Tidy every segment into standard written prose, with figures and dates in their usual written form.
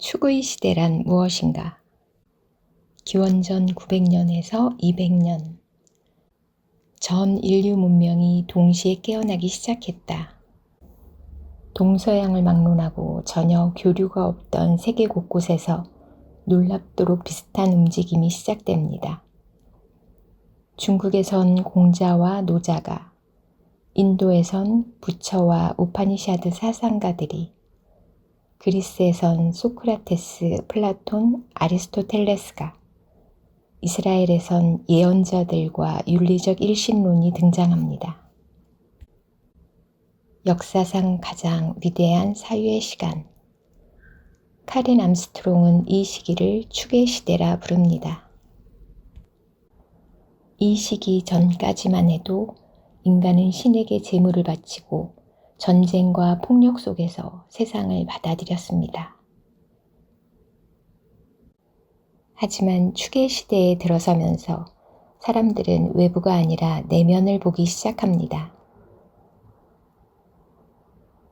축의 시대란 무엇인가? 기원전 900년에서 200년 전 인류 문명이 동시에 깨어나기 시작했다. 동서양을 막론하고 전혀 교류가 없던 세계 곳곳에서 놀랍도록 비슷한 움직임이 시작됩니다. 중국에선 공자와 노자가, 인도에선 부처와 우파니샤드 사상가들이, 그리스에선 소크라테스, 플라톤, 아리스토텔레스가, 이스라엘에선 예언자들과 윤리적 일신론이 등장합니다. 역사상 가장 위대한 사유의 시간. 카린 암스트롱은 이 시기를 축의 시대라 부릅니다. 이 시기 전까지만 해도 인간은 신에게 제물을 바치고 전쟁과 폭력 속에서 세상을 받아들였습니다. 하지만 축의 시대에 들어서면서 사람들은 외부가 아니라 내면을 보기 시작합니다.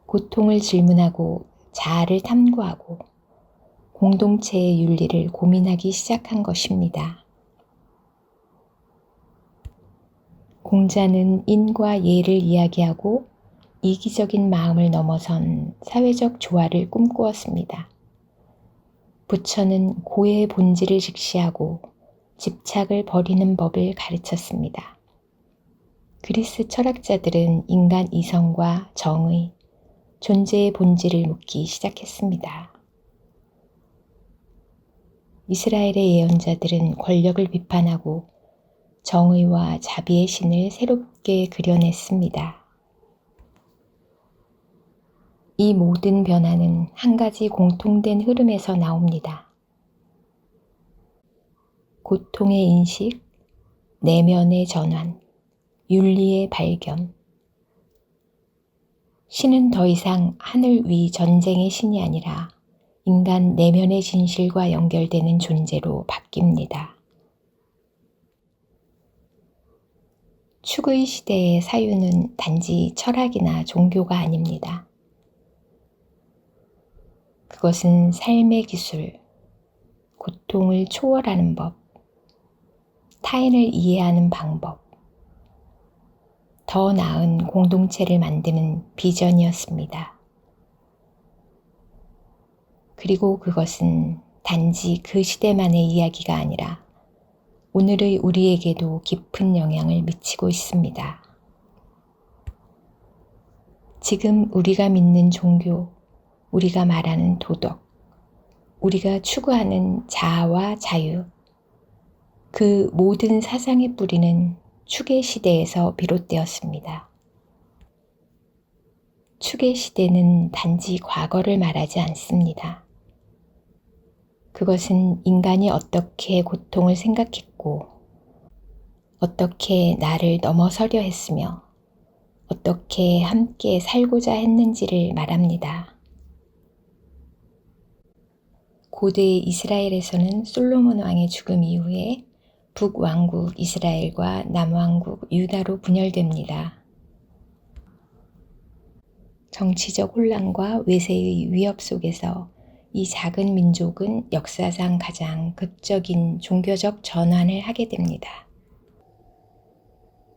고통을 질문하고 자아를 탐구하고 공동체의 윤리를 고민하기 시작한 것입니다. 공자는 인과 예를 이야기하고 이기적인 마음을 넘어선 사회적 조화를 꿈꾸었습니다. 부처는 고의 본질을 직시하고 집착을 버리는 법을 가르쳤습니다. 그리스 철학자들은 인간 이성과 정의, 존재의 본질을 묻기 시작했습니다. 이스라엘의 예언자들은 권력을 비판하고 정의와 자비의 신을 새롭게 그려냈습니다. 이 모든 변화는 한 가지 공통된 흐름에서 나옵니다. 고통의 인식, 내면의 전환, 윤리의 발견. 신은 더 이상 하늘 위 전쟁의 신이 아니라 인간 내면의 진실과 연결되는 존재로 바뀝니다. 축의 시대의 사유는 단지 철학이나 종교가 아닙니다. 그것은 삶의 기술, 고통을 초월하는 법, 타인을 이해하는 방법, 더 나은 공동체를 만드는 비전이었습니다. 그리고 그것은 단지 그 시대만의 이야기가 아니라 오늘의 우리에게도 깊은 영향을 미치고 있습니다. 지금 우리가 믿는 종교, 우리가 말하는 도덕, 우리가 추구하는 자아와 자유, 그 모든 사상의 뿌리는 축의 시대에서 비롯되었습니다. 축의 시대는 단지 과거를 말하지 않습니다. 그것은 인간이 어떻게 고통을 생각했고, 어떻게 나를 넘어서려 했으며, 어떻게 함께 살고자 했는지를 말합니다. 고대 이스라엘에서는 솔로몬 왕의 죽음 이후에 북왕국 이스라엘과 남왕국 유다로 분열됩니다. 정치적 혼란과 외세의 위협 속에서 이 작은 민족은 역사상 가장 극적인 종교적 전환을 하게 됩니다.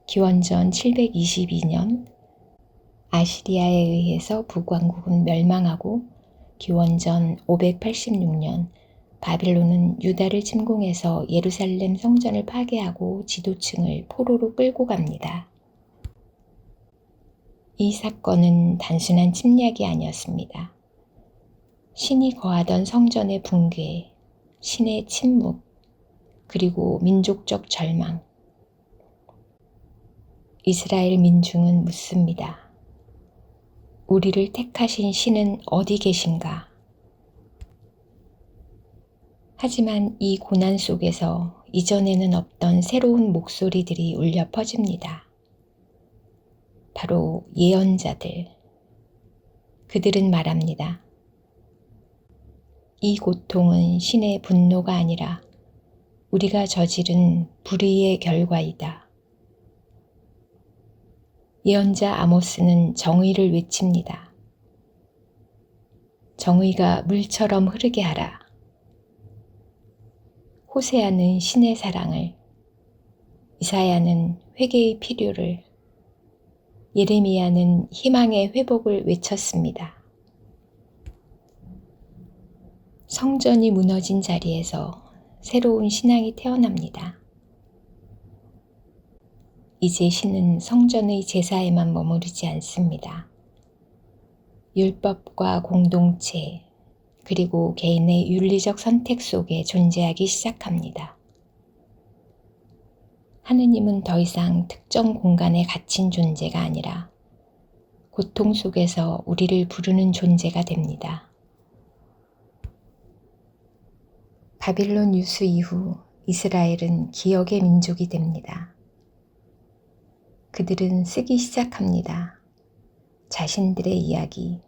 기원전 722년 아시리아에 의해서 북왕국은 멸망하고 기원전 586년 바빌론은 유다를 침공해서 예루살렘 성전을 파괴하고 지도층을 포로로 끌고 갑니다. 이 사건은 단순한 침략이 아니었습니다. 신이 거하던 성전의 붕괴, 신의 침묵, 그리고 민족적 절망. 이스라엘 민중은 묻습니다. 우리를 택하신 신은 어디 계신가? 하지만 이 고난 속에서 이전에는 없던 새로운 목소리들이 울려 퍼집니다. 바로 예언자들. 그들은 말합니다. 이 고통은 신의 분노가 아니라 우리가 저지른 불의의 결과이다. 예언자 아모스는 정의를 외칩니다. 정의가 물처럼 흐르게 하라. 호세아는 신의 사랑을, 이사야는 회개의 필요를, 예레미야는 희망의 회복을 외쳤습니다. 성전이 무너진 자리에서 새로운 신앙이 태어납니다. 이제 신은 성전의 제사에만 머무르지 않습니다. 율법과 공동체, 그리고 개인의 윤리적 선택 속에 존재하기 시작합니다. 하느님은 더 이상 특정 공간에 갇힌 존재가 아니라 고통 속에서 우리를 부르는 존재가 됩니다. 바빌론 유수 이후 이스라엘은 기억의 민족이 됩니다. 그들은 쓰기 시작합니다. 자신들의 이야기,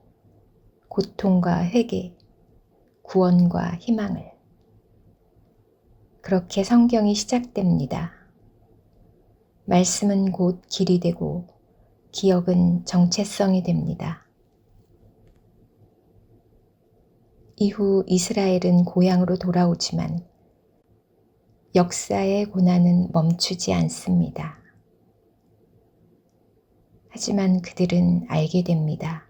고통과 회개, 구원과 희망을. 그렇게 성경이 시작됩니다. 말씀은 곧 길이 되고 기억은 정체성이 됩니다. 이후 이스라엘은 고향으로 돌아오지만 역사의 고난은 멈추지 않습니다. 하지만 그들은 알게 됩니다.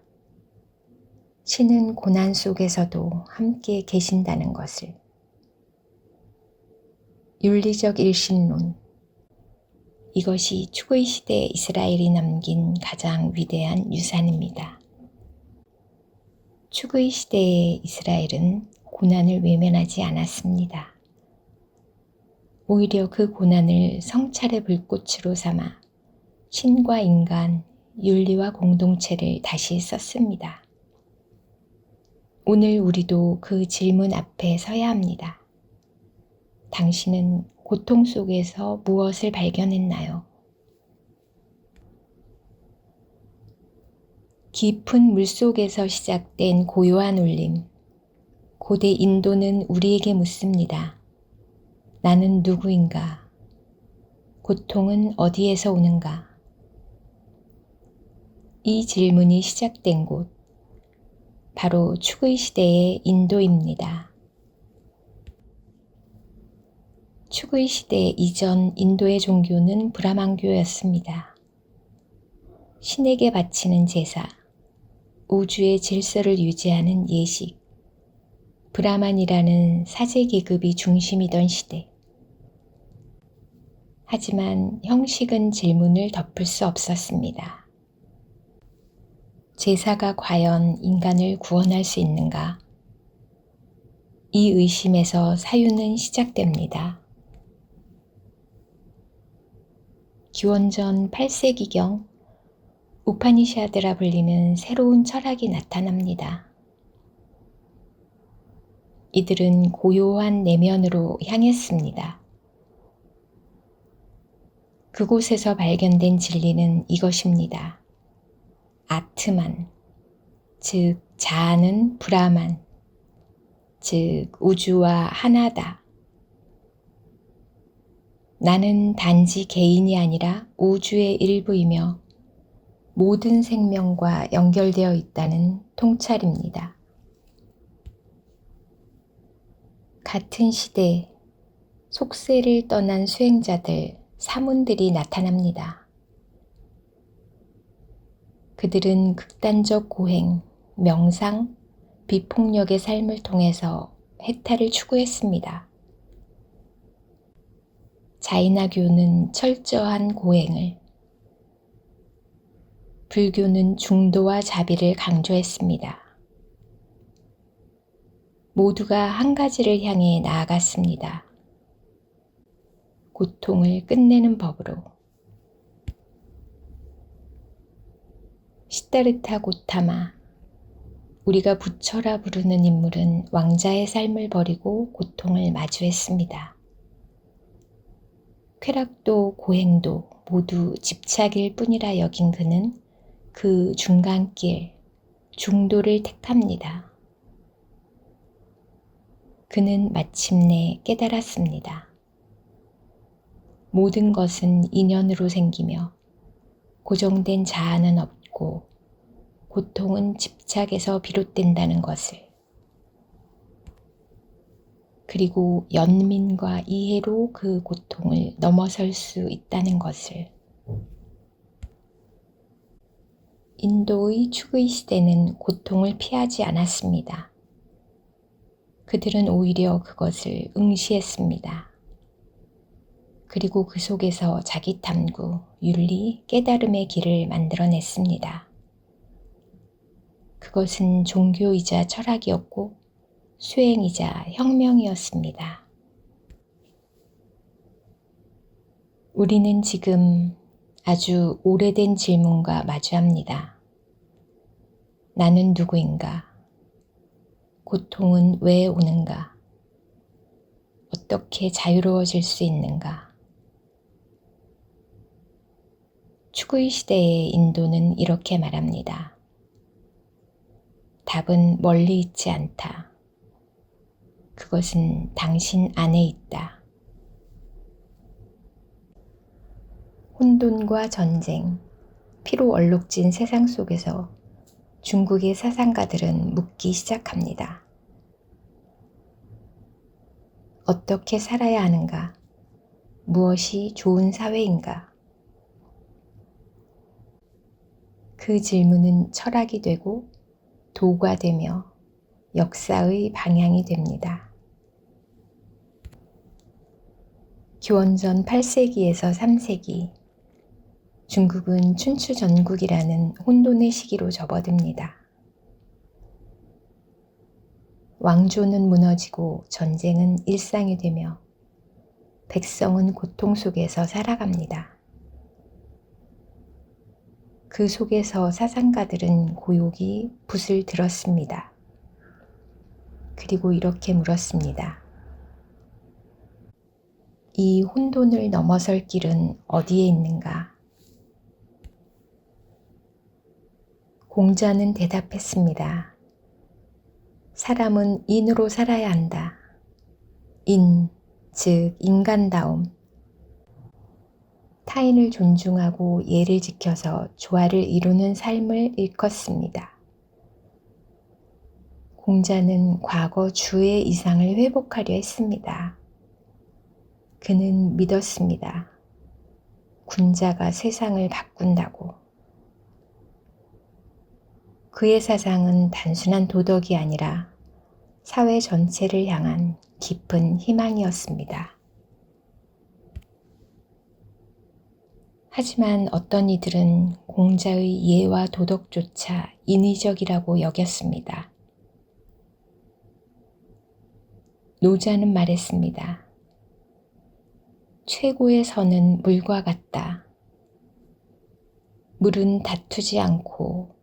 신은 고난 속에서도 함께 계신다는 것을. 윤리적 일신론. 이것이 추구의 시대 이스라엘이 남긴 가장 위대한 유산입니다. 추구의 시대의 이스라엘은 고난을 외면하지 않았습니다. 오히려 그 고난을 성찰의 불꽃으로 삼아 신과 인간, 윤리와 공동체를 다시 썼습니다. 오늘 우리도 그 질문 앞에 서야 합니다. 당신은 고통 속에서 무엇을 발견했나요? 깊은 물속에서 시작된 고요한 울림. 고대 인도는 우리에게 묻습니다. 나는 누구인가? 고통은 어디에서 오는가? 이 질문이 시작된 곳, 바로 추구의 시대의 인도입니다. 추구의 시대 이전 인도의 종교는 브라만교였습니다. 신에게 바치는 제사, 우주의 질서를 유지하는 예식, 브라만이라는 사제 계급이 중심이던 시대. 하지만 형식은 질문을 덮을 수 없었습니다. 제사가 과연 인간을 구원할 수 있는가? 이 의심에서 사유는 시작됩니다. 기원전 8세기경 우파니샤드라 불리는 새로운 철학이 나타납니다. 이들은 고요한 내면으로 향했습니다. 그곳에서 발견된 진리는 이것입니다. 아트만, 즉 자아는 브라만, 즉 우주와 하나다. 나는 단지 개인이 아니라 우주의 일부이며 모든 생명과 연결되어 있다는 통찰입니다. 같은 시대, 속세를 떠난 수행자들, 사문들이 나타납니다. 그들은 극단적 고행, 명상, 비폭력의 삶을 통해서 해탈을 추구했습니다. 자이나교는 철저한 고행을, 불교는 중도와 자비를 강조했습니다. 모두가 한 가지를 향해 나아갔습니다. 고통을 끝내는 법으로. 시다르타 고타마, 우리가 부처라 부르는 인물은 왕자의 삶을 버리고 고통을 마주했습니다. 쾌락도 고행도 모두 집착일 뿐이라 여긴 그는 그 중간길, 중도를 택합니다. 그는 마침내 깨달았습니다. 모든 것은 인연으로 생기며 고정된 자아는 없고 고통은 집착에서 비롯된다는 것을. 그리고 연민과 이해로 그 고통을 넘어설 수 있다는 것을. 인도의 축의 시대는 고통을 피하지 않았습니다. 그들은 오히려 그것을 응시했습니다. 그리고 그 속에서 자기 탐구, 윤리, 깨달음의 길을 만들어냈습니다. 그것은 종교이자 철학이었고 수행이자 혁명이었습니다. 우리는 지금 아주 오래된 질문과 마주합니다. 나는 누구인가? 고통은 왜 오는가? 어떻게 자유로워질 수 있는가? 축의 시대의 인도는 이렇게 말합니다. 답은 멀리 있지 않다. 그것은 당신 안에 있다. 혼돈과 전쟁, 피로 얼룩진 세상 속에서 중국의 사상가들은 묻기 시작합니다. 어떻게 살아야 하는가? 무엇이 좋은 사회인가? 그 질문은 철학이 되고 도가 되며 역사의 방향이 됩니다. 기원전 8세기에서 3세기, 중국은 춘추 전국이라는 혼돈의 시기로 접어듭니다. 왕조는 무너지고 전쟁은 일상이 되며 백성은 고통 속에서 살아갑니다. 그 속에서 사상가들은 고요히 붓을 들었습니다. 그리고 이렇게 물었습니다. 이 혼돈을 넘어설 길은 어디에 있는가? 공자는 대답했습니다. 사람은 인으로 살아야 한다. 인, 즉 인간다움. 타인을 존중하고 예를 지켜서 조화를 이루는 삶을 일컫습니다. 공자는 과거 주의 이상을 회복하려 했습니다. 그는 믿었습니다. 군자가 세상을 바꾼다고. 그의 사상은 단순한 도덕이 아니라 사회 전체를 향한 깊은 희망이었습니다. 하지만 어떤 이들은 공자의 예와 도덕조차 인위적이라고 여겼습니다. 노자는 말했습니다. 최고의 선은 물과 같다. 물은 다투지 않고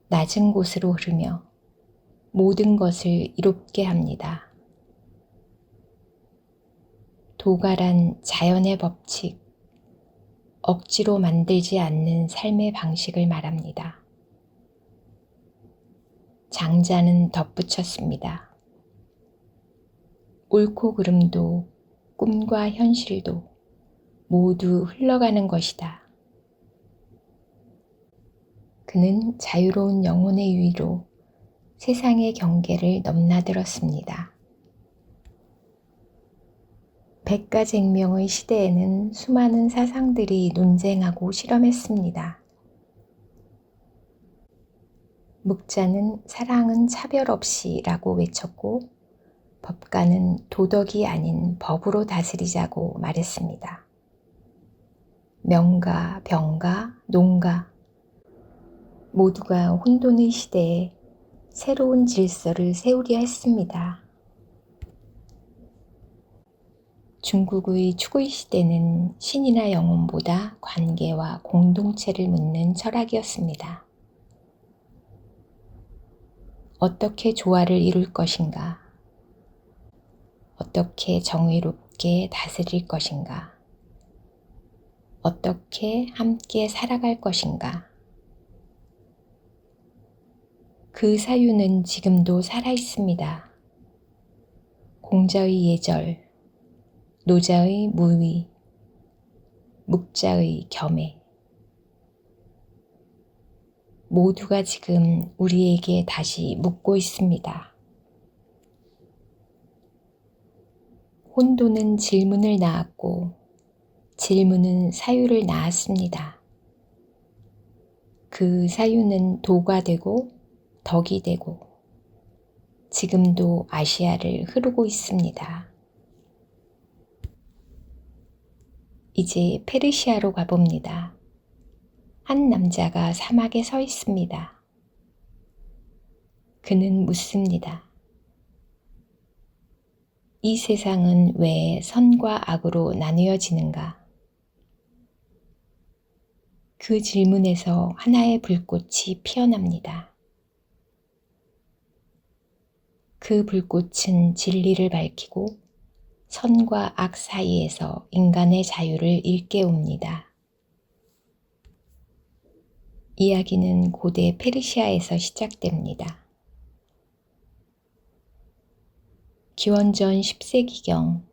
낮은 곳으로 흐르며 모든 것을 이롭게 합니다. 도가란 자연의 법칙, 억지로 만들지 않는 삶의 방식을 말합니다. 장자는 덧붙였습니다. 옳고 그름도 꿈과 현실도 모두 흘러가는 것이다. 그는 자유로운 영혼의 유의로 세상의 경계를 넘나들었습니다. 백가쟁명의 시대에는 수많은 사상들이 논쟁하고 실험했습니다. 묵자는 사랑은 차별 없이 라고 외쳤고 법가는 도덕이 아닌 법으로 다스리자고 말했습니다. 명가, 병가, 농가 모두가 혼돈의 시대에 새로운 질서를 세우려 했습니다. 중국의 축의 시대는 신이나 영혼보다 관계와 공동체를 묻는 철학이었습니다. 어떻게 조화를 이룰 것인가? 어떻게 정의롭게 다스릴 것인가? 어떻게 함께 살아갈 것인가? 그 사유는 지금도 살아있습니다. 공자의 예절, 노자의 무의, 묵자의 겸해. 모두가 지금 우리에게 다시 묻고 있습니다. 혼돈은 질문을 낳았고 질문은 사유를 낳았습니다. 그 사유는 도가 되고 덕이 되고 지금도 아시아를 흐르고 있습니다. 이제 페르시아로 가봅니다. 한 남자가 사막에 서 있습니다. 그는 묻습니다. 이 세상은 왜 선과 악으로 나뉘어지는가? 그 질문에서 하나의 불꽃이 피어납니다. 그 불꽃은 진리를 밝히고 선과 악 사이에서 인간의 자유를 일깨웁니다. 이야기는 고대 페르시아에서 시작됩니다. 기원전 10세기경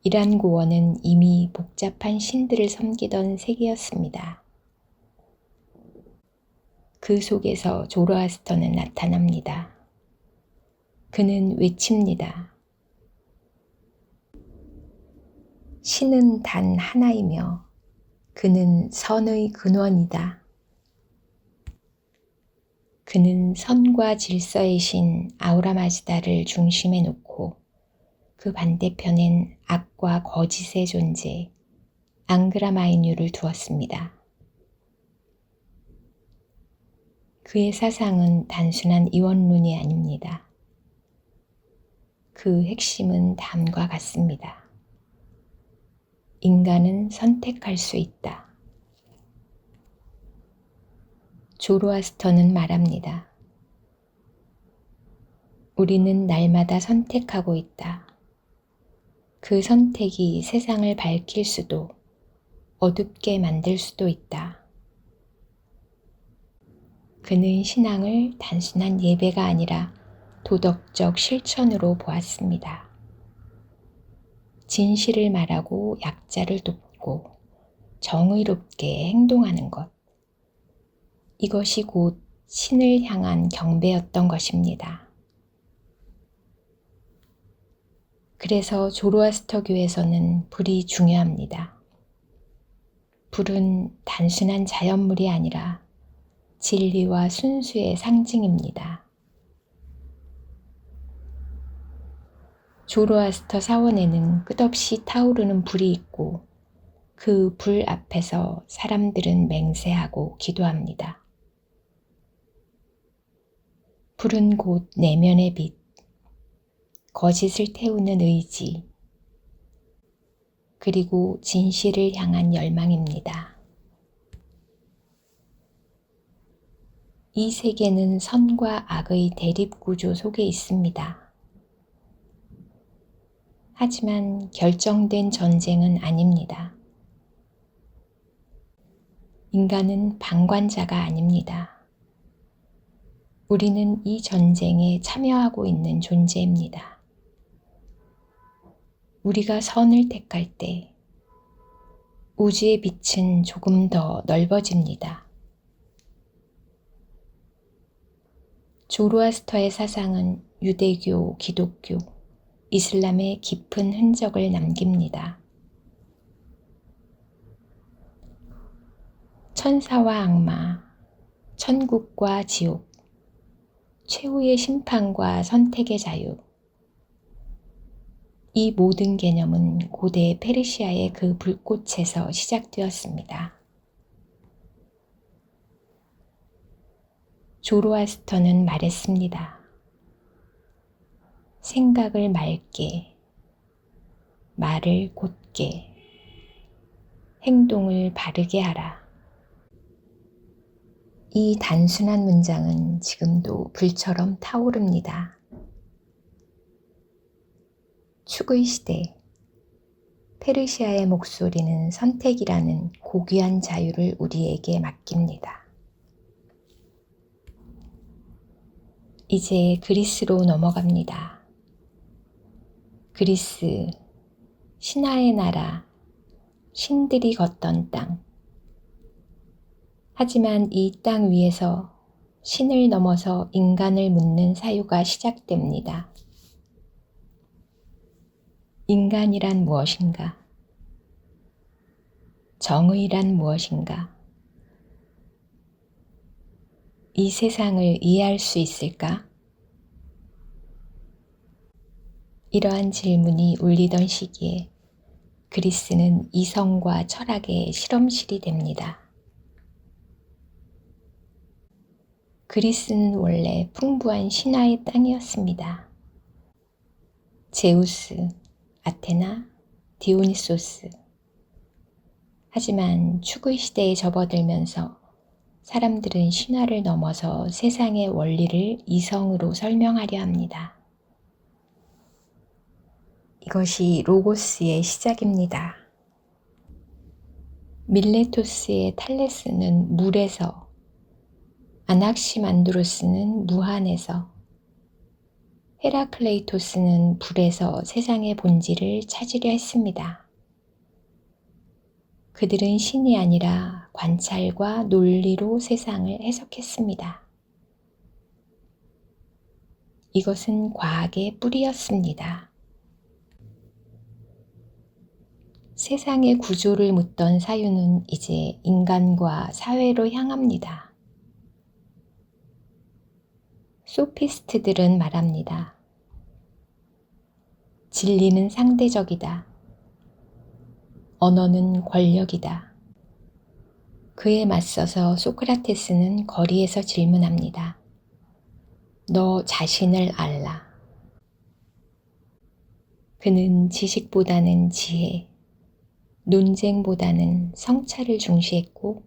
이란 고원은 이미 복잡한 신들을 섬기던 세계였습니다. 그 속에서 조로아스터는 나타납니다. 그는 외칩니다. 신은 단 하나이며 그는 선의 근원이다. 그는 선과 질서의 신 아우라마즈다를 중심에 놓고 그 반대편엔 악과 거짓의 존재 앙그라마이뉴를 두었습니다. 그의 사상은 단순한 이원론이 아닙니다. 그 핵심은 다음과 같습니다. 인간은 선택할 수 있다. 조로아스터는 말합니다. 우리는 날마다 선택하고 있다. 그 선택이 세상을 밝힐 수도 어둡게 만들 수도 있다. 그는 신앙을 단순한 예배가 아니라 도덕적 실천으로 보았습니다. 진실을 말하고 약자를 돕고 정의롭게 행동하는 것. 이것이 곧 신을 향한 경배였던 것입니다. 그래서 조로아스터교에서는 불이 중요합니다. 불은 단순한 자연물이 아니라 진리와 순수의 상징입니다. 조로아스터 사원에는 끝없이 타오르는 불이 있고 그 불 앞에서 사람들은 맹세하고 기도합니다. 불은 곧 내면의 빛, 거짓을 태우는 의지, 그리고 진실을 향한 열망입니다. 이 세계는 선과 악의 대립구조 속에 있습니다. 하지만 결정된 전쟁은 아닙니다. 인간은 방관자가 아닙니다. 우리는 이 전쟁에 참여하고 있는 존재입니다. 우리가 선을 택할 때 우주의 빛은 조금 더 넓어집니다. 조로아스터의 사상은 유대교, 기독교, 이슬람의 깊은 흔적을 남깁니다. 천사와 악마, 천국과 지옥, 최후의 심판과 선택의 자유. 이 모든 개념은 고대 페르시아의 그 불꽃에서 시작되었습니다. 조로아스터는 말했습니다. 생각을 맑게, 말을 곧게, 행동을 바르게 하라. 이 단순한 문장은 지금도 불처럼 타오릅니다. 축의 시대, 페르시아의 목소리는 선택이라는 고귀한 자유를 우리에게 맡깁니다. 이제 그리스로 넘어갑니다. 그리스, 신화의 나라, 신들이 걷던 땅. 하지만 이 땅 위에서 신을 넘어서 인간을 묻는 사유가 시작됩니다. 인간이란 무엇인가? 정의란 무엇인가? 이 세상을 이해할 수 있을까? 이러한 질문이 울리던 시기에 그리스는 이성과 철학의 실험실이 됩니다. 그리스는 원래 풍부한 신화의 땅이었습니다. 제우스, 아테나, 디오니소스. 하지만 축의 시대에 접어들면서 사람들은 신화를 넘어서 세상의 원리를 이성으로 설명하려 합니다. 이것이 로고스의 시작입니다. 밀레토스의 탈레스는 물에서, 아낙시만드로스는 무한에서, 헤라클레이토스는 불에서 세상의 본질을 찾으려 했습니다. 그들은 신이 아니라 관찰과 논리로 세상을 해석했습니다. 이것은 과학의 뿌리였습니다. 세상의 구조를 묻던 사유는 이제 인간과 사회로 향합니다. 소피스트들은 말합니다. 진리는 상대적이다. 언어는 권력이다. 그에 맞서서 소크라테스는 거리에서 질문합니다. 너 자신을 알라. 그는 지식보다는 지혜, 논쟁보다는 성찰을 중시했고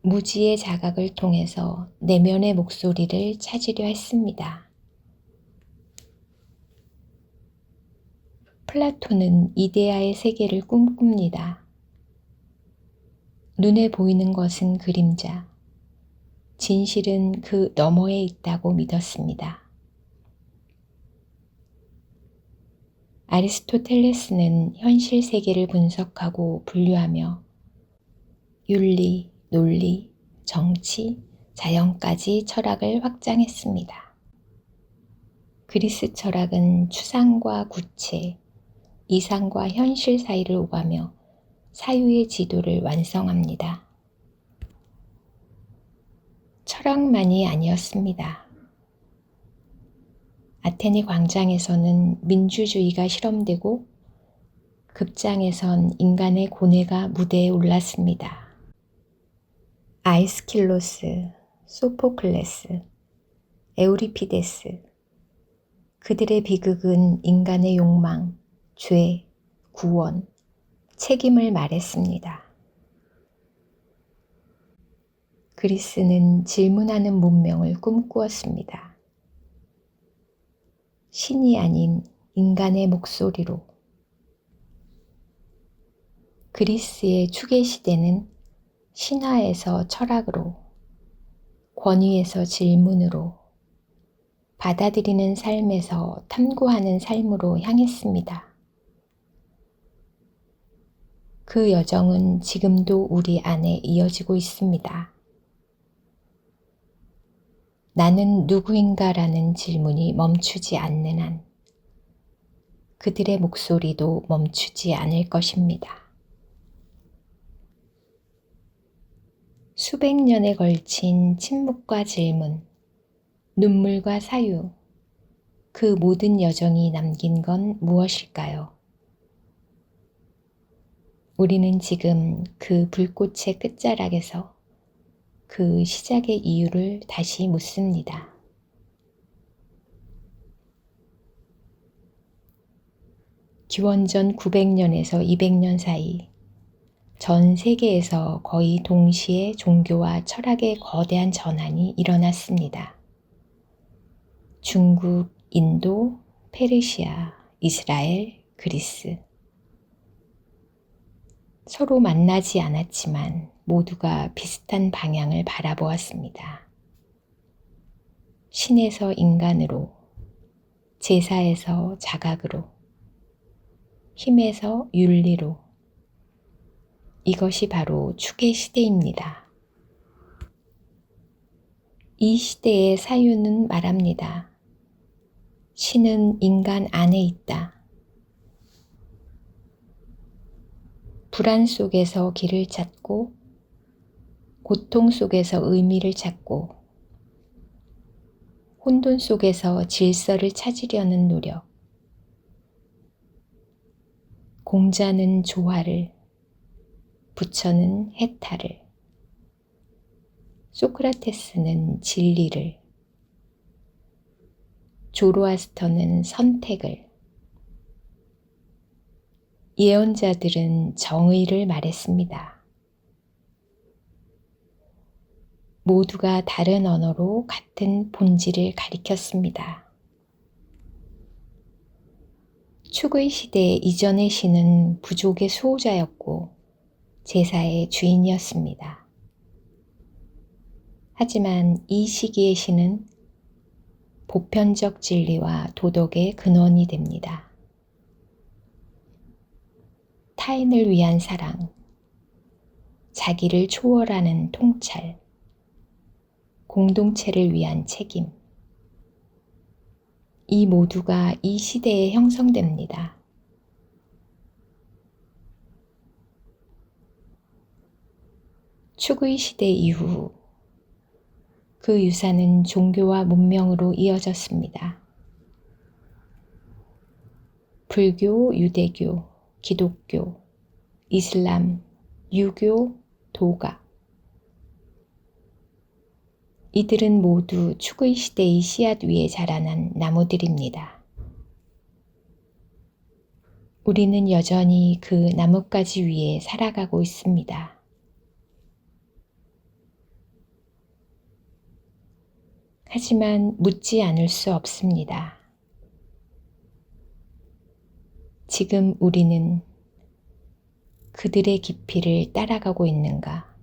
무지의 자각을 통해서 내면의 목소리를 찾으려 했습니다. 플라톤은 이데아의 세계를 꿈꿉니다. 눈에 보이는 것은 그림자, 진실은 그 너머에 있다고 믿었습니다. 아리스토텔레스는 현실 세계를 분석하고 분류하며 윤리, 논리, 정치, 자연까지 철학을 확장했습니다. 그리스 철학은 추상과 구체, 이상과 현실 사이를 오가며 사유의 지도를 완성합니다. 철학만이 아니었습니다. 아테네 광장에서는 민주주의가 실험되고 급장에선 인간의 고뇌가 무대에 올랐습니다. 아이스킬로스, 소포클레스, 에우리피데스, 그들의 비극은 인간의 욕망, 죄, 구원, 책임을 말했습니다. 그리스는 질문하는 문명을 꿈꾸었습니다. 신이 아닌 인간의 목소리로. 그리스의 추계 시대는 신화에서 철학으로, 권위에서 질문으로, 받아들이는 삶에서 탐구하는 삶으로 향했습니다. 그 여정은 지금도 우리 안에 이어지고 있습니다. 나는 누구인가라는 질문이 멈추지 않는 한 그들의 목소리도 멈추지 않을 것입니다. 수백 년에 걸친 침묵과 질문, 눈물과 사유, 그 모든 여정이 남긴 건 무엇일까요? 우리는 지금 그 불꽃의 끝자락에서 그 시작의 이유를 다시 묻습니다. 기원전 900년에서 200년 사이 전 세계에서 거의 동시에 종교와 철학의 거대한 전환이 일어났습니다. 중국, 인도, 페르시아, 이스라엘, 그리스. 서로 만나지 않았지만 모두가 비슷한 방향을 바라보았습니다. 신에서 인간으로, 제사에서 자각으로, 힘에서 윤리로. 이것이 바로 축의 시대입니다. 이 시대의 사유는 말합니다. 신은 인간 안에 있다. 불안 속에서 길을 찾고 고통 속에서 의미를 찾고 혼돈 속에서 질서를 찾으려는 노력. 공자는 조화를, 부처는 해탈을, 소크라테스는 진리를, 조로아스터는 선택을, 예언자들은 정의를 말했습니다. 모두가 다른 언어로 같은 본질을 가리켰습니다. 축의 시대 이전의 신은 부족의 수호자였고 제사의 주인이었습니다. 하지만 이 시기의 신은 보편적 진리와 도덕의 근원이 됩니다. 타인을 위한 사랑, 자기를 초월하는 통찰, 공동체를 위한 책임. 이 모두가 이 시대에 형성됩니다. 축의 시대 이후 그 유산은 종교와 문명으로 이어졌습니다. 불교, 유대교, 기독교, 이슬람, 유교, 도가. 이들은 모두 축의 시대의 씨앗 위에 자라난 나무들입니다. 우리는 여전히 그 나뭇가지 위에 살아가고 있습니다. 하지만 묻지 않을 수 없습니다. 지금 우리는 그들의 깊이를 따라가고 있는가?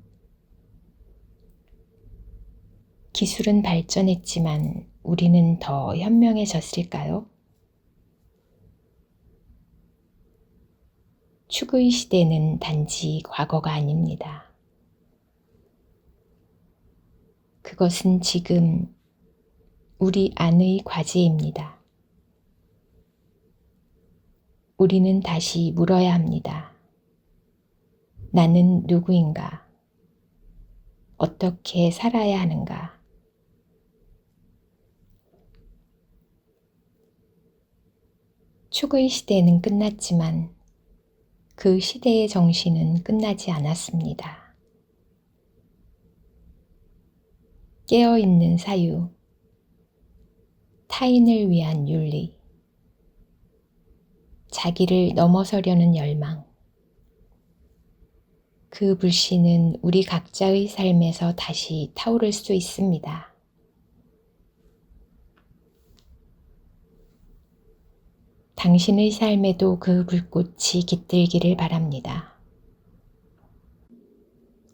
기술은 발전했지만 우리는 더 현명해졌을까요? 축의 시대는 단지 과거가 아닙니다. 그것은 지금 우리 안의 과제입니다. 우리는 다시 물어야 합니다. 나는 누구인가? 어떻게 살아야 하는가? 축의 시대는 끝났지만 그 시대의 정신은 끝나지 않았습니다. 깨어있는 사유, 타인을 위한 윤리, 자기를 넘어서려는 열망. 그 불씨는 우리 각자의 삶에서 다시 타오를 수 있습니다. 당신의 삶에도 그 불꽃이 깃들기를 바랍니다.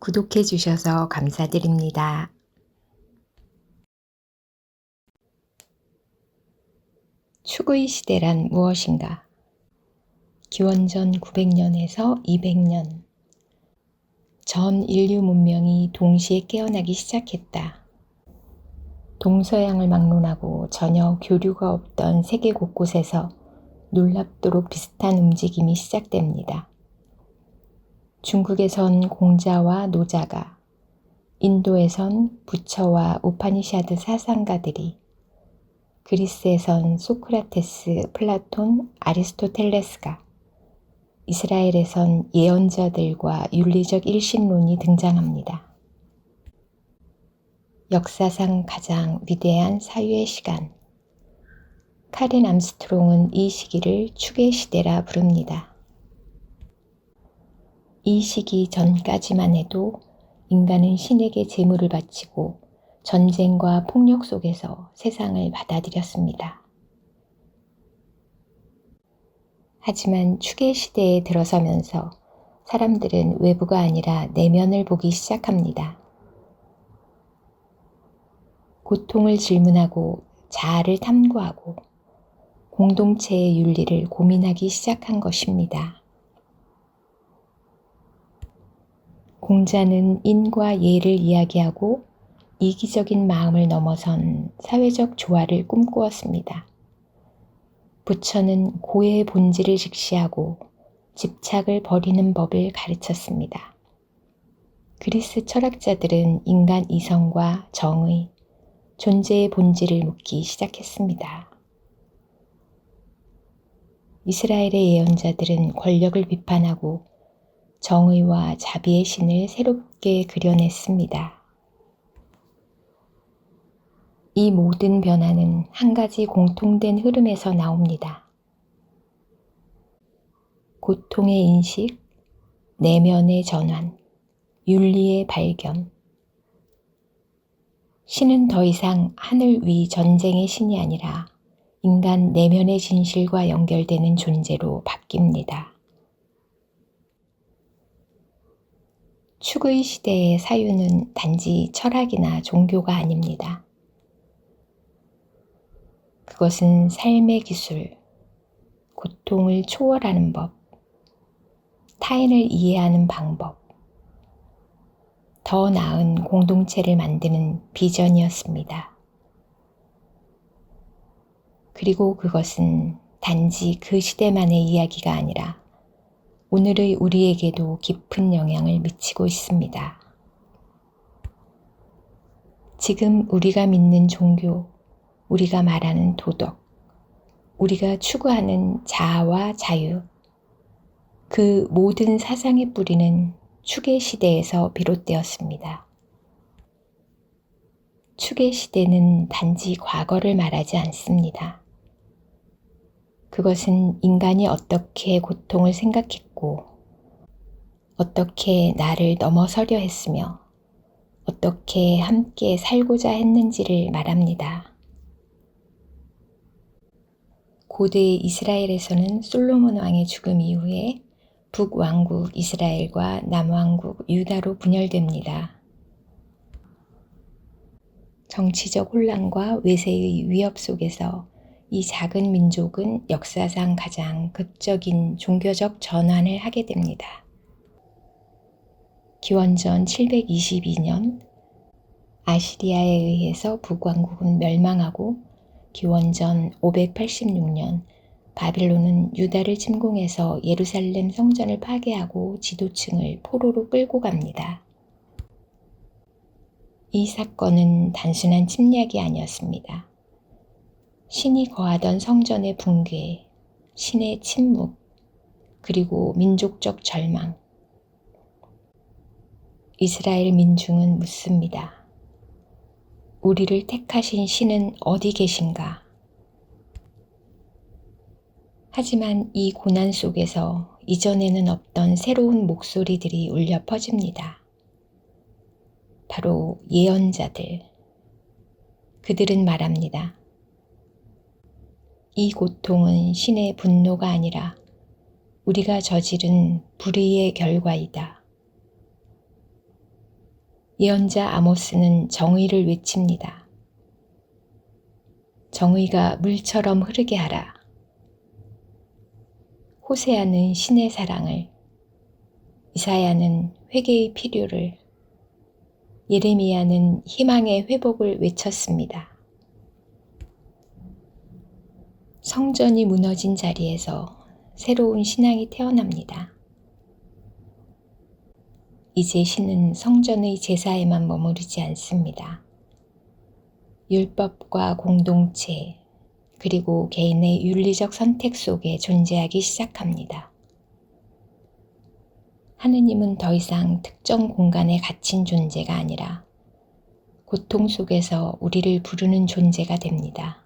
구독해 주셔서 감사드립니다. 축의 시대란 무엇인가? 기원전 900년에서 200년. 전 인류 문명이 동시에 깨어나기 시작했다. 동서양을 막론하고 전혀 교류가 없던 세계 곳곳에서 놀랍도록 비슷한 움직임이 시작됩니다. 중국에선 공자와 노자가, 인도에선 부처와 우파니샤드 사상가들이, 그리스에선 소크라테스, 플라톤, 아리스토텔레스가, 이스라엘에선 예언자들과 윤리적 일신론이 등장합니다. 역사상 가장 위대한 사유의 시간. 카린 암스트롱은 이 시기를 축의 시대라 부릅니다. 이 시기 전까지만 해도 인간은 신에게 제물을 바치고 전쟁과 폭력 속에서 세상을 받아들였습니다. 하지만 축의 시대에 들어서면서 사람들은 외부가 아니라 내면을 보기 시작합니다. 고통을 질문하고 자아를 탐구하고 공동체의 윤리를 고민하기 시작한 것입니다. 공자는 인과 예를 이야기하고 이기적인 마음을 넘어선 사회적 조화를 꿈꾸었습니다. 부처는 고의 본질을 직시하고 집착을 버리는 법을 가르쳤습니다. 그리스 철학자들은 인간 이성과 정의, 존재의 본질을 묻기 시작했습니다. 이스라엘의 예언자들은 권력을 비판하고 정의와 자비의 신을 새롭게 그려냈습니다. 이 모든 변화는 한 가지 공통된 흐름에서 나옵니다. 고통의 인식, 내면의 전환, 윤리의 발견. 신은 더 이상 하늘 위 전쟁의 신이 아니라 인간 내면의 진실과 연결되는 존재로 바뀝니다. 축의 시대의 사유는 단지 철학이나 종교가 아닙니다. 그것은 삶의 기술, 고통을 초월하는 법, 타인을 이해하는 방법, 더 나은 공동체를 만드는 비전이었습니다. 그리고 그것은 단지 그 시대만의 이야기가 아니라 오늘의 우리에게도 깊은 영향을 미치고 있습니다. 지금 우리가 믿는 종교, 우리가 말하는 도덕, 우리가 추구하는 자아와 자유, 그 모든 사상의 뿌리는 축의 시대에서 비롯되었습니다. 축의 시대는 단지 과거를 말하지 않습니다. 그것은 인간이 어떻게 고통을 생각했고, 어떻게 나를 넘어서려 했으며, 어떻게 함께 살고자 했는지를 말합니다. 고대 이스라엘에서는 솔로몬 왕의 죽음 이후에 북왕국 이스라엘과 남왕국 유다로 분열됩니다. 정치적 혼란과 외세의 위협 속에서 이 작은 민족은 역사상 가장 극적인 종교적 전환을 하게 됩니다. 기원전 722년 아시리아에 의해서 북왕국은 멸망하고 기원전 586년 바빌론은 유다를 침공해서 예루살렘 성전을 파괴하고 지도층을 포로로 끌고 갑니다. 이 사건은 단순한 침략이 아니었습니다. 신이 거하던 성전의 붕괴, 신의 침묵, 그리고 민족적 절망. 이스라엘 민중은 묻습니다. 우리를 택하신 신은 어디 계신가? 하지만 이 고난 속에서 이전에는 없던 새로운 목소리들이 울려 퍼집니다. 바로 예언자들. 그들은 말합니다. 이 고통은 신의 분노가 아니라 우리가 저지른 불의의 결과이다. 예언자 아모스는 정의를 외칩니다. 정의가 물처럼 흐르게 하라. 호세아는 신의 사랑을, 이사야는 회개의 필요를, 예레미야는 희망의 회복을 외쳤습니다. 성전이 무너진 자리에서 새로운 신앙이 태어납니다. 이제 신은 성전의 제사에만 머무르지 않습니다. 율법과 공동체, 그리고 개인의 윤리적 선택 속에 존재하기 시작합니다. 하느님은 더 이상 특정 공간에 갇힌 존재가 아니라 고통 속에서 우리를 부르는 존재가 됩니다.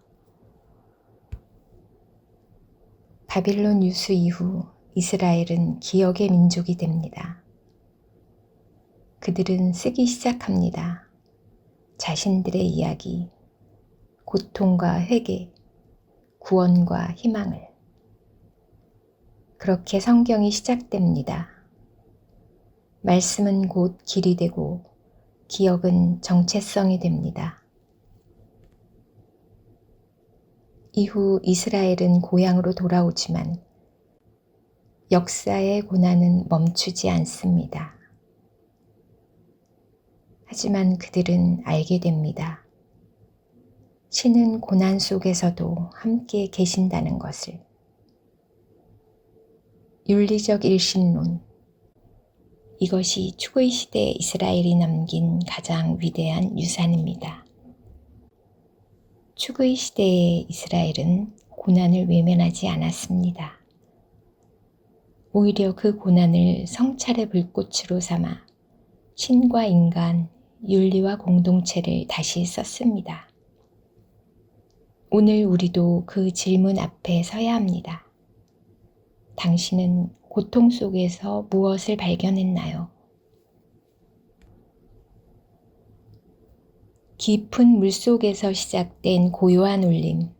바빌론 유수 이후 이스라엘은 기억의 민족이 됩니다. 그들은 쓰기 시작합니다. 자신들의 이야기, 고통과 회개, 구원과 희망을. 그렇게 성경이 시작됩니다. 말씀은 곧 길이 되고 기억은 정체성이 됩니다. 이후 이스라엘은 고향으로 돌아오지만 역사의 고난은 멈추지 않습니다. 하지만 그들은 알게 됩니다. 신은 고난 속에서도 함께 계신다는 것을. 윤리적 일신론. 이것이 추구의 시대 이스라엘이 남긴 가장 위대한 유산입니다. 추구의 시대의 이스라엘은 고난을 외면하지 않았습니다. 오히려 그 고난을 성찰의 불꽃으로 삼아 신과 인간, 윤리와 공동체를 다시 썼습니다. 오늘 우리도 그 질문 앞에 서야 합니다. 당신은 고통 속에서 무엇을 발견했나요? 깊은 물속에서 시작된 고요한 울림.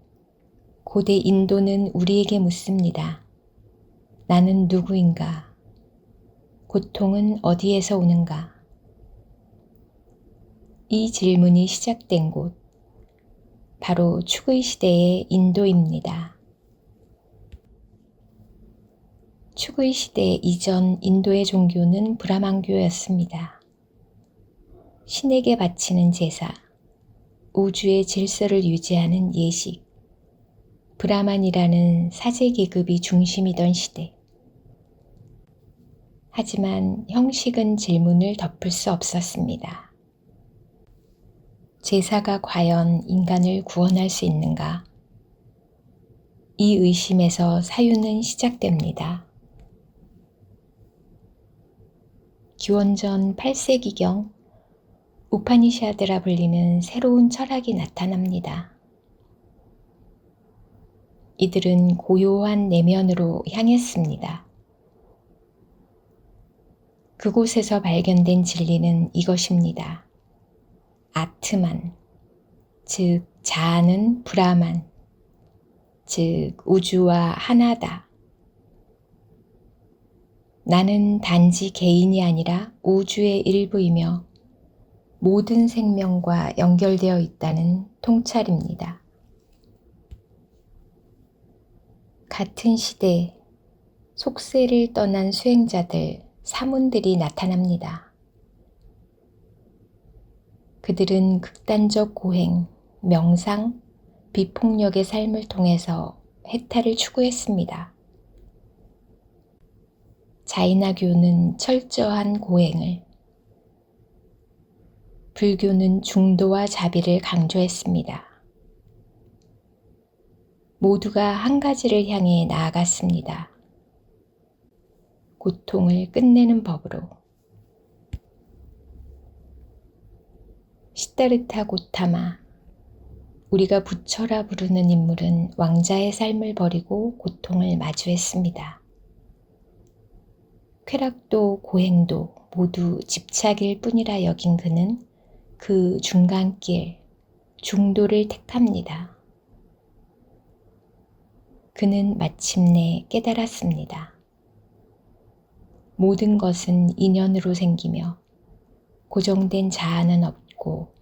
고대 인도는 우리에게 묻습니다. 나는 누구인가? 고통은 어디에서 오는가? 이 질문이 시작된 곳, 바로 추구의 시대의 인도입니다. 추구의 시대 이전 인도의 종교는 브라만교였습니다. 신에게 바치는 제사, 우주의 질서를 유지하는 예식, 브라만이라는 사제 계급이 중심이던 시대. 하지만 형식은 질문을 덮을 수 없었습니다. 제사가 과연 인간을 구원할 수 있는가? 이 의심에서 사유는 시작됩니다. 기원전 8세기경 우파니샤드라 불리는 새로운 철학이 나타납니다. 이들은 고요한 내면으로 향했습니다. 그곳에서 발견된 진리는 이것입니다. 아트만, 즉 자아는 브라만, 즉 우주와 하나다. 나는 단지 개인이 아니라 우주의 일부이며 모든 생명과 연결되어 있다는 통찰입니다. 같은 시대, 속세를 떠난 수행자들, 사문들이 나타납니다. 그들은 극단적 고행, 명상, 비폭력의 삶을 통해서 해탈을 추구했습니다. 자이나교는 철저한 고행을, 불교는 중도와 자비를 강조했습니다. 모두가 한 가지를 향해 나아갔습니다. 고통을 끝내는 법으로. 시다르타 고타마, 우리가 부처라 부르는 인물은 왕자의 삶을 버리고 고통을 마주했습니다. 쾌락도 고행도 모두 집착일 뿐이라 여긴 그는 그 중간길, 중도를 택합니다. 그는 마침내 깨달았습니다. 모든 것은 인연으로 생기며 고정된 자아는 없고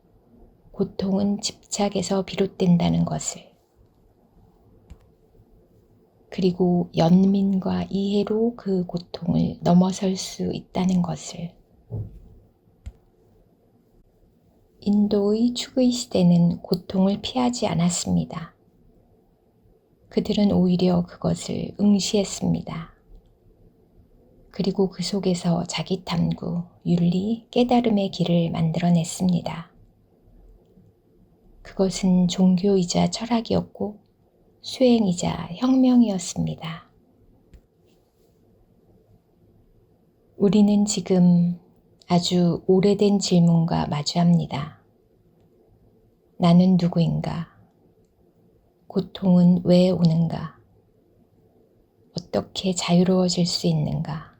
고통은 집착에서 비롯된다는 것을, 그리고 연민과 이해로 그 고통을 넘어설 수 있다는 것을. 인도의 추구의 시대는 고통을 피하지 않았습니다. 그들은 오히려 그것을 응시했습니다. 그리고 그 속에서 자기 탐구, 윤리, 깨달음의 길을 만들어냈습니다. 그것은 종교이자 철학이었고 수행이자 혁명이었습니다. 우리는 지금 아주 오래된 질문과 마주합니다. 나는 누구인가? 고통은 왜 오는가? 어떻게 자유로워질 수 있는가?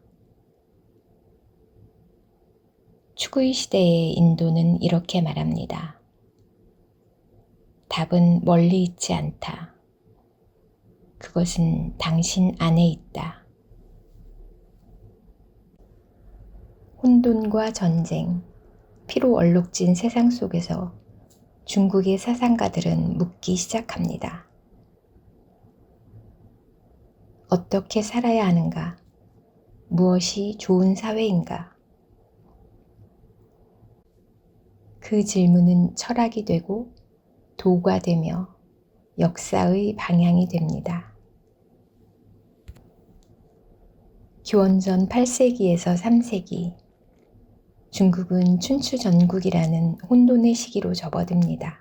추구의 시대의 인도는 이렇게 말합니다. 답은 멀리 있지 않다. 그것은 당신 안에 있다. 혼돈과 전쟁, 피로 얼룩진 세상 속에서 중국의 사상가들은 묻기 시작합니다. 어떻게 살아야 하는가? 무엇이 좋은 사회인가? 그 질문은 철학이 되고 도가 되며 역사의 방향이 됩니다. 기원전 8세기에서 3세기, 중국은 춘추 전국이라는 혼돈의 시기로 접어듭니다.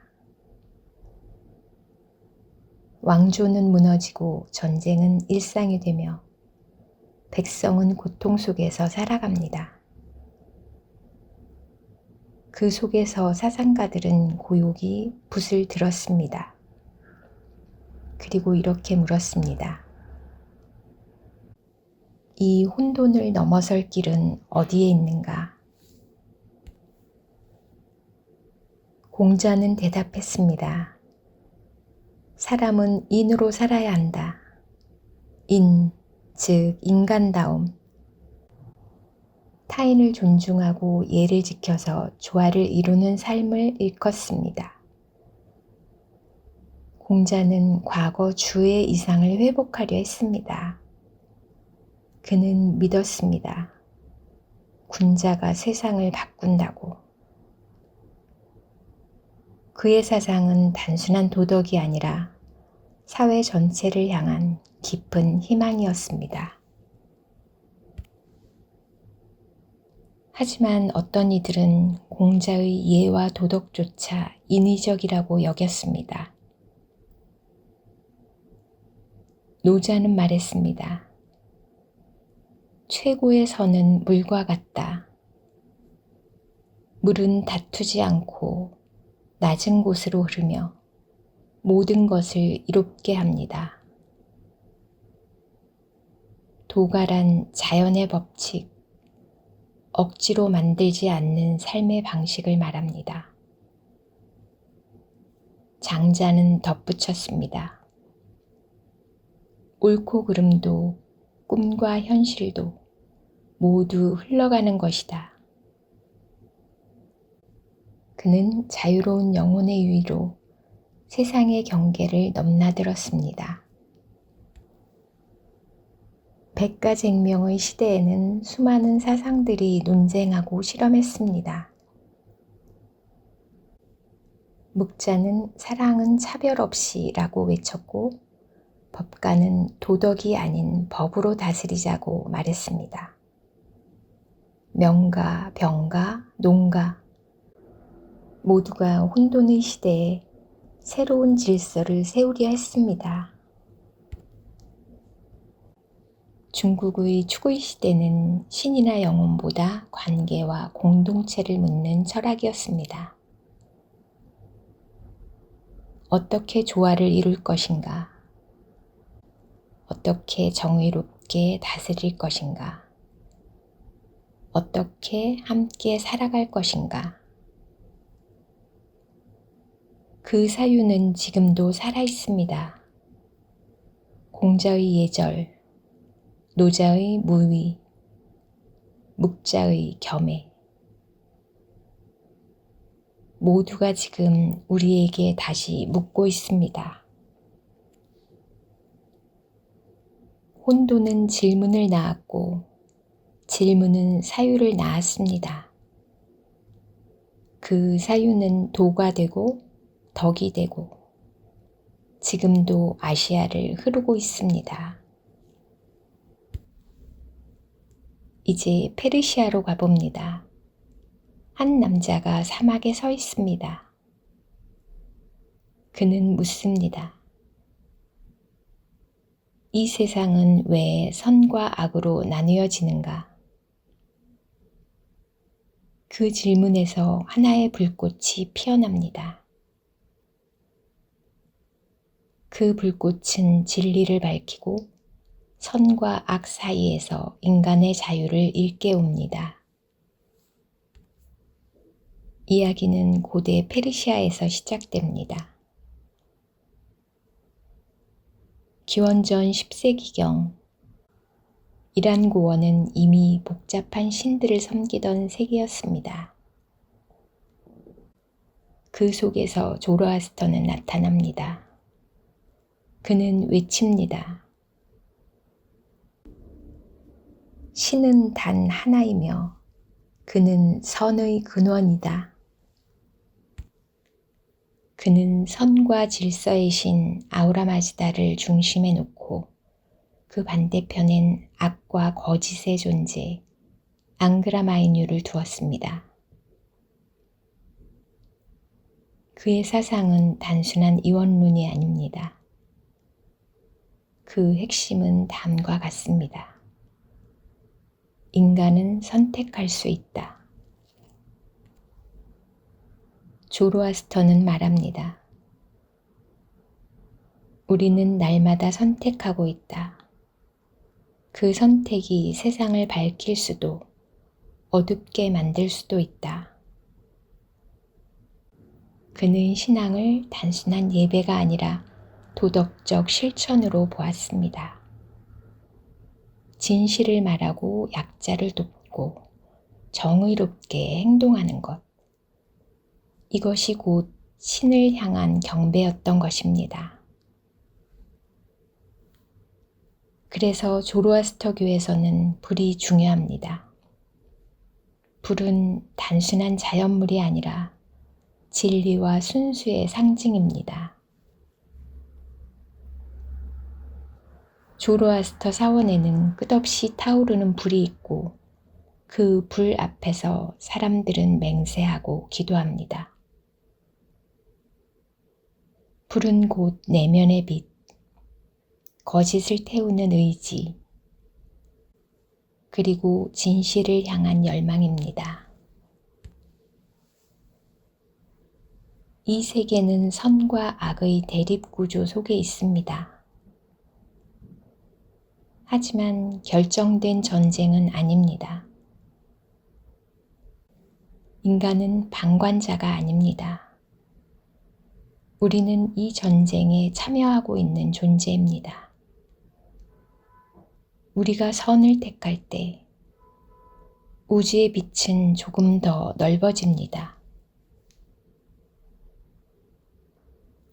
왕조는 무너지고 전쟁은 일상이 되며 백성은 고통 속에서 살아갑니다. 그 속에서 사상가들은 고요히 붓을 들었습니다. 그리고 이렇게 물었습니다. 이 혼돈을 넘어설 길은 어디에 있는가? 공자는 대답했습니다. 사람은 인으로 살아야 한다. 인, 즉 인간다움. 타인을 존중하고 예를 지켜서 조화를 이루는 삶을 일컫습니다. 공자는 과거 주의 이상을 회복하려 했습니다. 그는 믿었습니다. 군자가 세상을 바꾼다고. 그의 사상은 단순한 도덕이 아니라 사회 전체를 향한 깊은 희망이었습니다. 하지만 어떤 이들은 공자의 예와 도덕조차 인위적이라고 여겼습니다. 노자는 말했습니다. 최고의 선은 물과 같다. 물은 다투지 않고 낮은 곳으로 흐르며 모든 것을 이롭게 합니다. 도가란 자연의 법칙, 억지로 만들지 않는 삶의 방식을 말합니다. 장자는 덧붙였습니다. 옳고 그름도 꿈과 현실도 모두 흘러가는 것이다. 그는 자유로운 영혼의 유의로 세상의 경계를 넘나들었습니다. 백가쟁명의 시대에는 수많은 사상들이 논쟁하고 실험했습니다. 묵자는 사랑은 차별 없이 라고 외쳤고 법가는 도덕이 아닌 법으로 다스리자고 말했습니다. 명가, 병가, 농가 모두가 혼돈의 시대에 새로운 질서를 세우려 했습니다. 중국의 추구이 시대는 신이나 영혼보다 관계와 공동체를 묻는 철학이었습니다. 어떻게 조화를 이룰 것인가? 어떻게 정의롭게 다스릴 것인가? 어떻게 함께 살아갈 것인가? 그 사유는 지금도 살아있습니다. 공자의 예절, 노자의 무위, 묵자의 겸해. 모두가 지금 우리에게 다시 묻고 있습니다. 혼돈은 질문을 낳았고 질문은 사유를 낳았습니다. 그 사유는 도가 되고 덕이 되고 지금도 아시아를 흐르고 있습니다. 이제 페르시아로 가봅니다. 한 남자가 사막에 서 있습니다. 그는 묻습니다. 이 세상은 왜 선과 악으로 나뉘어지는가? 그 질문에서 하나의 불꽃이 피어납니다. 그 불꽃은 진리를 밝히고 선과 악 사이에서 인간의 자유를 일깨웁니다. 이야기는 고대 페르시아에서 시작됩니다. 기원전 10세기경 이란 고원은 이미 복잡한 신들을 섬기던 세계였습니다. 그 속에서 조로아스터는 나타납니다. 그는 외칩니다. 신은 단 하나이며 그는 선의 근원이다. 그는 선과 질서의 신 아우라마즈다를 중심에 놓고 그 반대편엔 악과 거짓의 존재, 앙그라마이뉴를 두었습니다. 그의 사상은 단순한 이원론이 아닙니다. 그 핵심은 다음과 같습니다. 인간은 선택할 수 있다. 조로아스터는 말합니다. 우리는 날마다 선택하고 있다. 그 선택이 세상을 밝힐 수도 어둡게 만들 수도 있다. 그는 신앙을 단순한 예배가 아니라 도덕적 실천으로 보았습니다. 진실을 말하고 약자를 돕고 정의롭게 행동하는 것. 이것이 곧 신을 향한 경배였던 것입니다. 그래서 조로아스터교에서는 불이 중요합니다. 불은 단순한 자연물이 아니라 진리와 순수의 상징입니다. 조로아스터 사원에는 끝없이 타오르는 불이 있고 그 불 앞에서 사람들은 맹세하고 기도합니다. 불은 곧 내면의 빛, 거짓을 태우는 의지, 그리고 진실을 향한 열망입니다. 이 세계는 선과 악의 대립 구조 속에 있습니다. 하지만 결정된 전쟁은 아닙니다. 인간은 방관자가 아닙니다. 우리는 이 전쟁에 참여하고 있는 존재입니다. 우리가 선을 택할 때 우주의 빛은 조금 더 넓어집니다.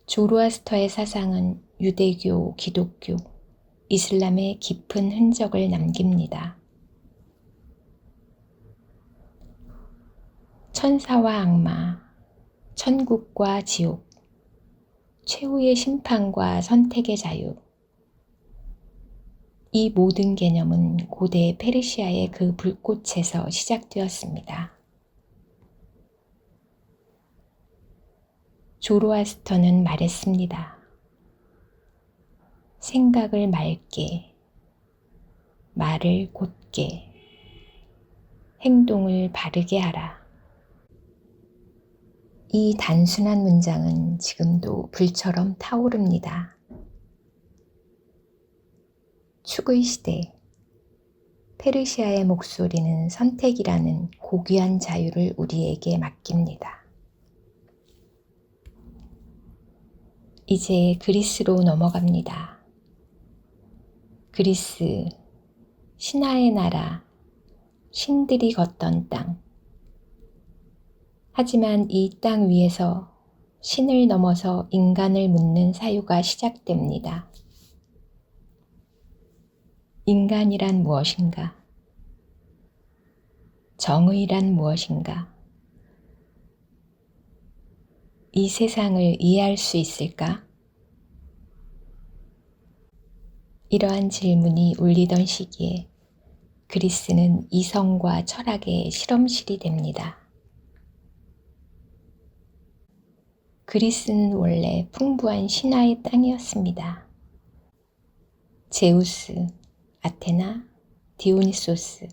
조로아스터의 사상은 유대교, 기독교, 이슬람의 깊은 흔적을 남깁니다. 천사와 악마, 천국과 지옥, 최후의 심판과 선택의 자유. 이 모든 개념은 고대 페르시아의 그 불꽃에서 시작되었습니다. 조로아스터는 말했습니다. 생각을 맑게, 말을 곧게, 행동을 바르게 하라. 이 단순한 문장은 지금도 불처럼 타오릅니다. 축의 시대, 페르시아의 목소리는 선택이라는 고귀한 자유를 우리에게 맡깁니다. 이제 그리스로 넘어갑니다. 그리스, 신화의 나라, 신들이 걷던 땅. 하지만 이 땅 위에서 신을 넘어서 인간을 묻는 사유가 시작됩니다. 인간이란 무엇인가? 정의란 무엇인가? 이 세상을 이해할 수 있을까? 이러한 질문이 울리던 시기에 그리스는 이성과 철학의 실험실이 됩니다. 그리스는 원래 풍부한 신화의 땅이었습니다. 제우스, 아테나, 디오니소스.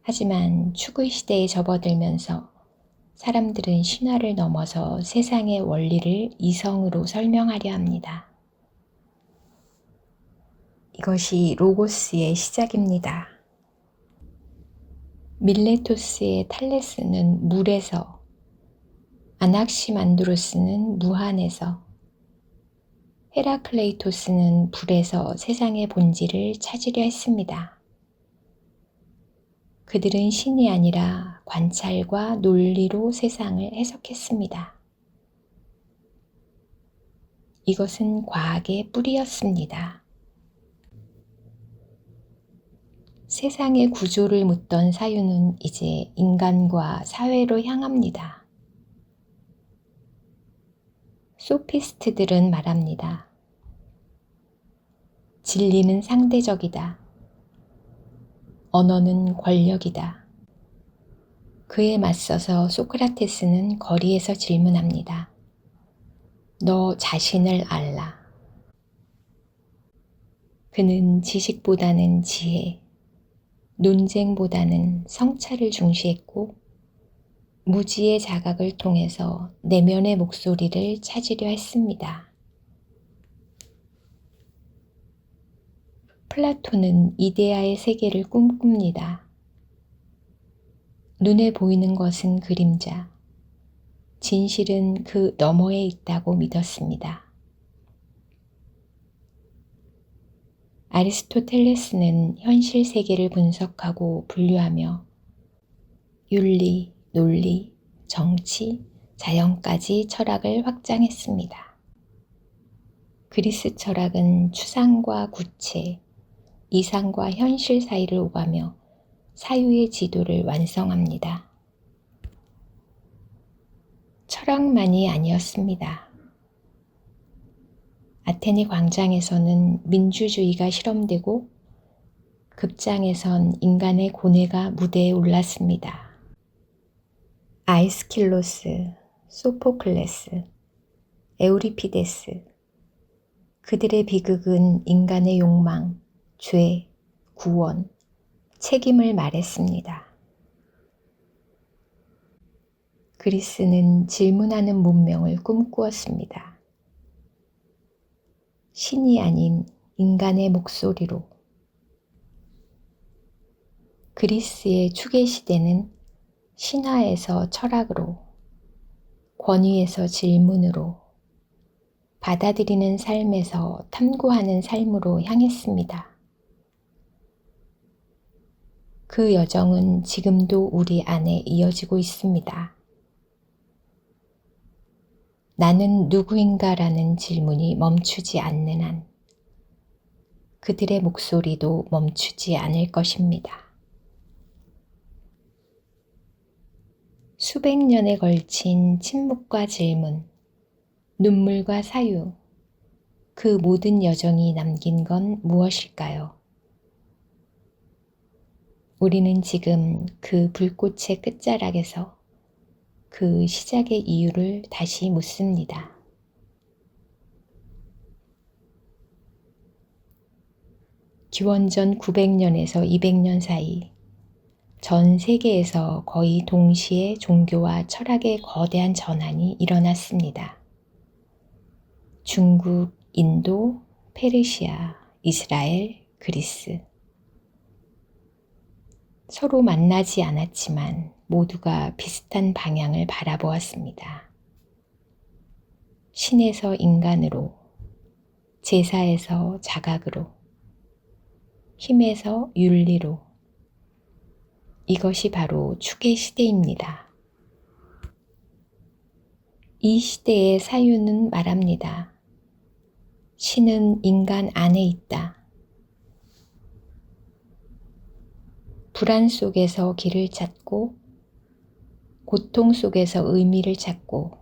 하지만 축의 시대에 접어들면서 사람들은 신화를 넘어서 세상의 원리를 이성으로 설명하려 합니다. 이것이 로고스의 시작입니다. 밀레토스의 탈레스는 물에서, 아낙시만드로스는 무한에서, 헤라클레이토스는 불에서 세상의 본질을 찾으려 했습니다. 그들은 신이 아니라 관찰과 논리로 세상을 해석했습니다. 이것은 과학의 뿌리였습니다. 세상의 구조를 묻던 사유는 이제 인간과 사회로 향합니다. 소피스트들은 말합니다. 진리는 상대적이다. 언어는 권력이다. 그에 맞서서 소크라테스는 거리에서 질문합니다. 너 자신을 알라. 그는 지식보다는 지혜, 논쟁보다는 성찰을 중시했고 무지의 자각을 통해서 내면의 목소리를 찾으려 했습니다. 플라톤은 이데아의 세계를 꿈꿉니다. 눈에 보이는 것은 그림자, 진실은 그 너머에 있다고 믿었습니다. 아리스토텔레스는 현실 세계를 분석하고 분류하며 윤리, 논리, 정치, 자연까지 철학을 확장했습니다. 그리스 철학은 추상과 구체, 이상과 현실 사이를 오가며 사유의 지도를 완성합니다. 철학만이 아니었습니다. 아테네 광장에서는 민주주의가 실험되고 급장에선 인간의 고뇌가 무대에 올랐습니다. 아이스킬로스, 소포클레스, 에우리피데스, 그들의 비극은 인간의 욕망, 죄, 구원, 책임을 말했습니다. 그리스는 질문하는 문명을 꿈꾸었습니다. 신이 아닌 인간의 목소리로. 그리스의 추계 시대는 신화에서 철학으로, 권위에서 질문으로, 받아들이는 삶에서 탐구하는 삶으로 향했습니다. 그 여정은 지금도 우리 안에 이어지고 있습니다. 나는 누구인가라는 질문이 멈추지 않는 한 그들의 목소리도 멈추지 않을 것입니다. 수백 년에 걸친 침묵과 질문, 눈물과 사유, 그 모든 여정이 남긴 건 무엇일까요? 우리는 지금 그 불꽃의 끝자락에서 그 시작의 이유를 다시 묻습니다. 기원전 900년에서 200년 사이 전 세계에서 거의 동시에 종교와 철학의 거대한 전환이 일어났습니다. 중국, 인도, 페르시아, 이스라엘, 그리스. 서로 만나지 않았지만 모두가 비슷한 방향을 바라보았습니다. 신에서 인간으로, 제사에서 자각으로, 힘에서 윤리로. 이것이 바로 축의 시대입니다. 이 시대의 사유는 말합니다. 신은 인간 안에 있다. 불안 속에서 길을 찾고, 고통 속에서 의미를 찾고,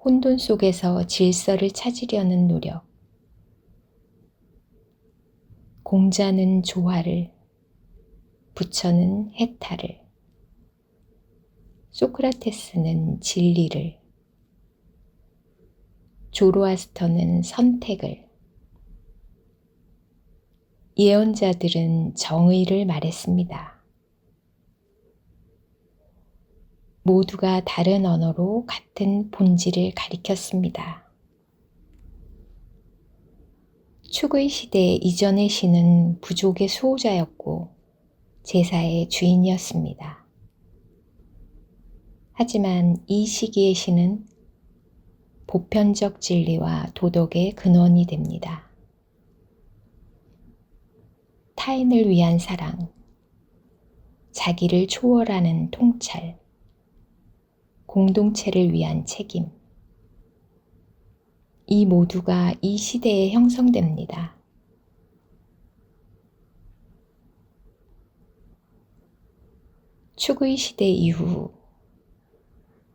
혼돈 속에서 질서를 찾으려는 노력. 공자는 조화를, 부처는 해탈을, 소크라테스는 진리를, 조로아스터는 선택을, 예언자들은 정의를 말했습니다. 모두가 다른 언어로 같은 본질을 가리켰습니다. 축의 시대 이전의 신은 부족의 수호자였고 제사의 주인이었습니다. 하지만 이 시기의 신은 보편적 진리와 도덕의 근원이 됩니다. 타인을 위한 사랑, 자기를 초월하는 통찰, 공동체를 위한 책임. 이 모두가 이 시대에 형성됩니다. 축의 시대 이후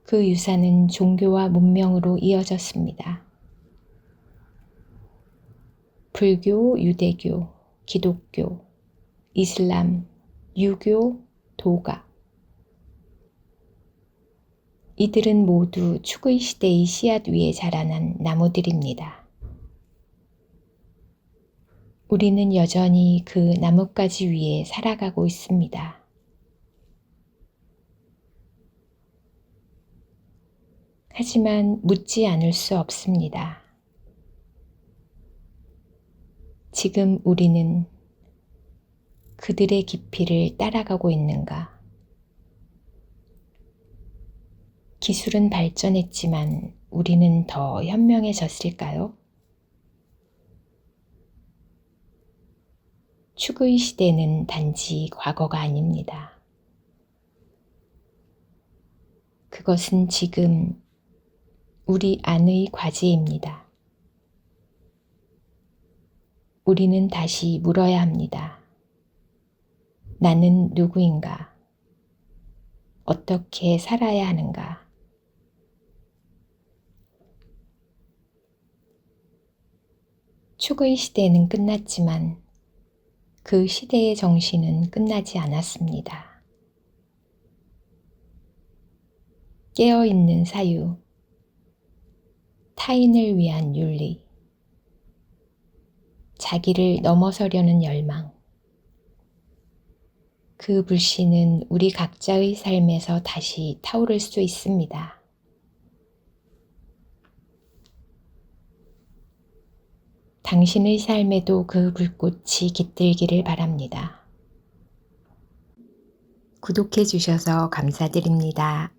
그 유산은 종교와 문명으로 이어졌습니다. 불교, 유대교, 기독교, 이슬람, 유교, 도가. 이들은 모두 축의 시대의 씨앗 위에 자라난 나무들입니다. 우리는 여전히 그 나뭇가지 위에 살아가고 있습니다. 하지만 묻지 않을 수 없습니다. 지금 우리는 그들의 깊이를 따라가고 있는가? 기술은 발전했지만 우리는 더 현명해졌을까요? 축의 시대는 단지 과거가 아닙니다. 그것은 지금 우리 안의 과제입니다. 우리는 다시 물어야 합니다. 나는 누구인가? 어떻게 살아야 하는가? 축의 시대는 끝났지만 그 시대의 정신은 끝나지 않았습니다. 깨어있는 사유, 타인을 위한 윤리, 자기를 넘어서려는 열망. 그 불씨는 우리 각자의 삶에서 다시 타오를 수 있습니다. 당신의 삶에도 그 불꽃이 깃들기를 바랍니다. 구독해 주셔서 감사드립니다.